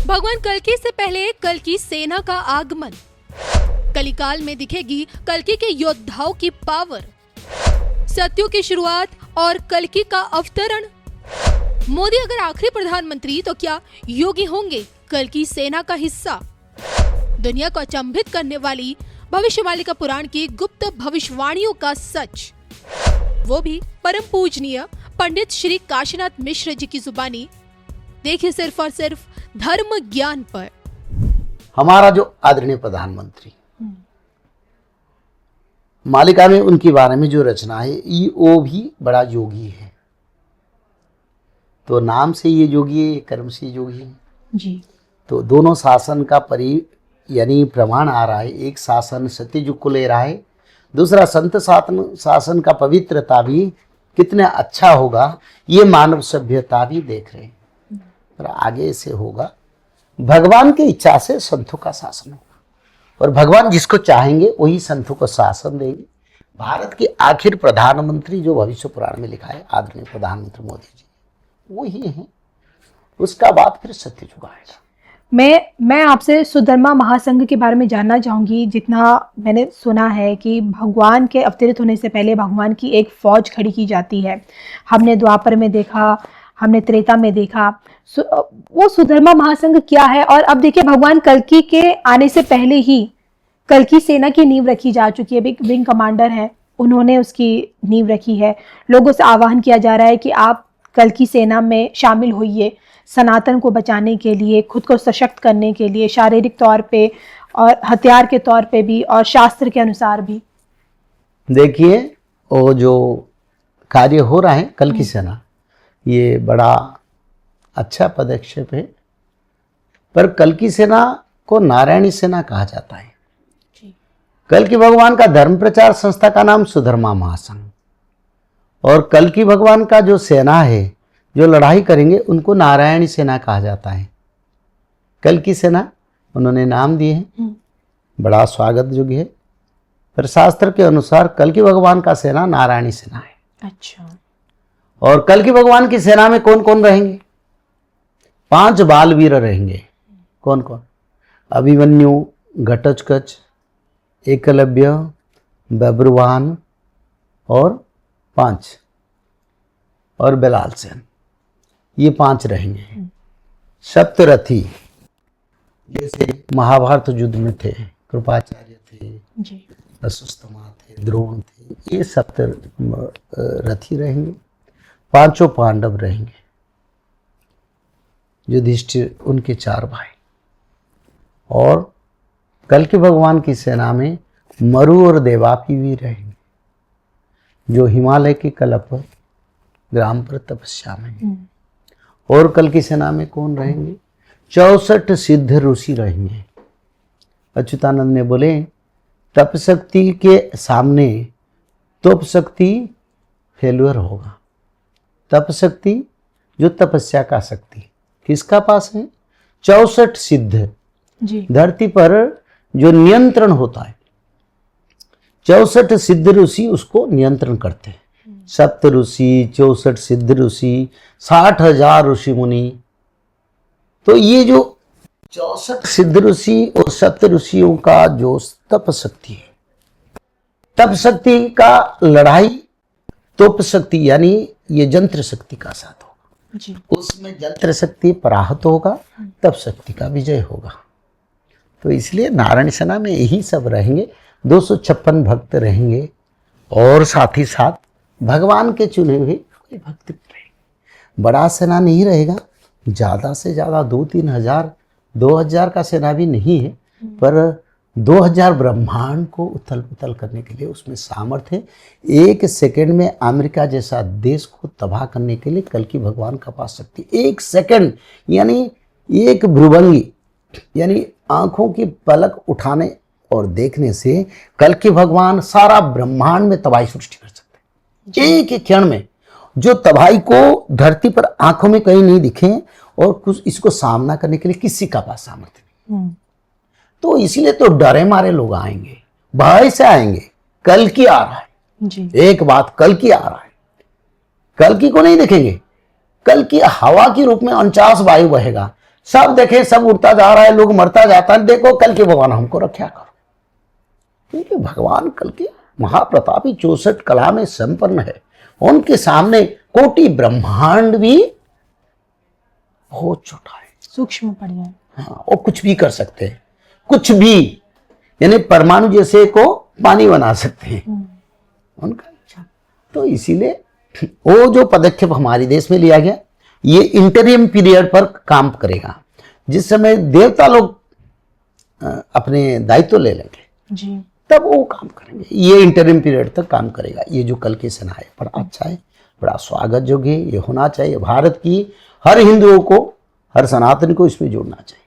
भगवान कल्कि से पहले कल्कि सेना का आगमन। कलिकाल में दिखेगी कल्कि के योद्धाओं की पावर। सत्यों की शुरुआत और कल्कि का अवतरण। मोदी अगर आखिरी प्रधानमंत्री तो क्या योगी होंगे कल्कि सेना का हिस्सा? दुनिया को अचंभित करने वाली भविष्यवाणी पुराण की गुप्त भविष्यवाणियों का सच, वो भी परम पूजनीय पंडित श्री काशीनाथ मिश्र जी की जुबानी। देखिए सिर्फ और सिर्फ धर्म ज्ञान पर। हमारा जो आदरणीय प्रधानमंत्री मालिका में उनके बारे में जो रचना है वो भी बड़ा योगी है। तो नाम से ये योगी है, कर्म से योगी है जी। तो दोनों शासन का यानी प्रमाण आ रहा है। एक शासन सत्ययुग को ले रहा है, दूसरा संत शासन का पवित्रता भी कितना अच्छा होगा ये मानव सभ्यता भी देख रहे हैं। पर आगे से होगा भगवान की इच्छा से संतों का शासन होगा, और भगवान जिसको चाहेंगे वही संतों को शासन देंगे। भारत के आखिर प्रधानमंत्री जो भविष्य पुराण में लिखा है आदरणीय प्रधानमंत्री मोदी जी वही है। उसका बाद फिर सत्ययुग आएगा। मैं आपसे सुधर्मा महासंघ के बारे में जानना चाहूँगी। जितना मैंने सुना है कि भगवान के अवतरित होने से पहले भगवान की एक फौज खड़ी की जाती है। हमने द्वापर में देखा, हमने त्रेता में देखा। वो सुधर्मा महासंघ क्या है? और अब देखिए भगवान कल्कि के आने से पहले ही कल्कि सेना की नींव रखी जा चुकी है। विंग कमांडर है, उन्होंने उसकी नींव रखी है। लोगों से आह्वान किया जा रहा है कि आप कल्कि सेना में शामिल होइए, सनातन को बचाने के लिए, खुद को सशक्त करने के लिए, शारीरिक तौर पे और हथियार के तौर पे भी और शास्त्र के अनुसार भी। देखिए वो जो कार्य हो रहा है कल्कि सेना, ये बड़ा अच्छा पदक्षेप है। पर कल्कि सेना को नारायणी सेना कहा जाता है। कल्कि भगवान का धर्म प्रचार संस्था का नाम सुधर्मा महासंघ, और कल्कि भगवान का जो सेना है जो लड़ाई करेंगे उनको नारायणी सेना कहा जाता है। कल्कि सेना उन्होंने नाम दिए हैं, बड़ा स्वागत योग्य है। पर शास्त्र के अनुसार कल्कि भगवान का सेना नारायणी सेना है। अच्छा। और कल्कि भगवान की सेना में कौन कौन रहेंगे? 5 बालवीर रहेंगे। कौन कौन? अभिमन्यु, घटोत्कच, एकलव्य, बब्रुवाहन और 5 और बेलाल सेन, ये 5 रहेंगे। सप्तरथी जैसे महाभारत युद्ध में थे, कृपाचार्य थे जी, अश्वत्थामा थे, द्रोण थे, ये सप्तरथी रहेंगे। 5 पांडव रहेंगे, युधिष्ठिर उनके 4 भाई। और कल्कि भगवान की सेना में मरु और देवापी भी रहेंगे, जो हिमालय के कल्प ग्राम पर तपस्या में है। और कल्कि सेना में कौन रहेंगे? 64 सिद्ध ऋषि रहेंगे। अच्युतानंद ने बोले तप शक्ति के सामने तप शक्ति फेल्यूर होगा। तप शक्ति जो तपस्या का शक्ति किसका पास है? 64 सिद्ध जी। धरती पर जो नियंत्रण होता है 64 सिद्ध ऋषि उसको नियंत्रण करते हैं। सप्त ऋषि, 64 सिद्ध ऋषि, 60,000 ऋषि मुनि। तो ये जो 64 सिद्ध ऋषि और सप्त ऋषियों का जो तप शक्ति है, तप शक्ति का लड़ाई तोप शक्ति यानी ये जंत्र शक्ति का साथ होगा जी। उसमें जंत्र शक्ति पराहत होगा, तप शक्ति का विजय होगा। तो इसलिए नारायण सेना में यही सब रहेंगे। 256 भक्त रहेंगे, और साथ ही साथ भगवान के चुने हुए भक्त रहेंगे। बड़ा सेना नहीं रहेगा, ज़्यादा से ज़्यादा 2-3 हज़ार, 2,000 का सेना भी नहीं है, पर 2,000 ब्रह्मांड को उथल पुथल करने के लिए उसमें सामर्थ्य है। 1 सेकंड में अमेरिका जैसा देश को तबाह करने के लिए कल्कि भगवान का पास शक्ति। 1 सेकंड यानी 1 भ्रुभंगी यानी आंखों की पलक उठाने और देखने से कल्कि भगवान सारा ब्रह्मांड में तबाही सृष्टि कर सकते हैं। एक क्षण में जो तबाही को धरती पर आंखों में कहीं नहीं दिखे, और कुछ इसको सामना करने के लिए किसी का पास सामर्थ्य नहीं। तो इसीलिए तो डरे मारे लोग आएंगे, भय से आएंगे। कल्कि आ रहा है जी। एक बात, कल्कि आ रहा है, कल्कि को नहीं देखेंगे। कल्कि हवा के रूप में 49 वायु बहेगा, सब देखे सब उड़ता जा रहा है, लोग मरता जाता है, देखो कल के भगवान हमको रक्षा करो। क्योंकि भगवान कल के महाप्रतापी 64 कला में संपन्न है, उनके सामने कोटि ब्रह्मांड भी बहुत छोटा है, सूक्ष्म पड़ गया। हाँ, वो कुछ भी कर सकते हैं, कुछ भी, यानी परमाणु जैसे को पानी बना सकते हैं, उनका इच्छा। तो इसीलिए वो जो पदक्षेप हमारे देश में लिया गया, ये इंटरिम पीरियड पर काम करेगा, जिस समय देवता लोग अपने दायित्व ले लेंगे जी, तब वो काम करेंगे। ये इंटरिम पीरियड तक काम करेगा। ये जो कल की सेना है बड़ा अच्छा है, बड़ा स्वागत योग्य है, ये होना चाहिए। भारत की हर हिंदुओं को, हर सनातन को इसमें जोड़ना चाहिए।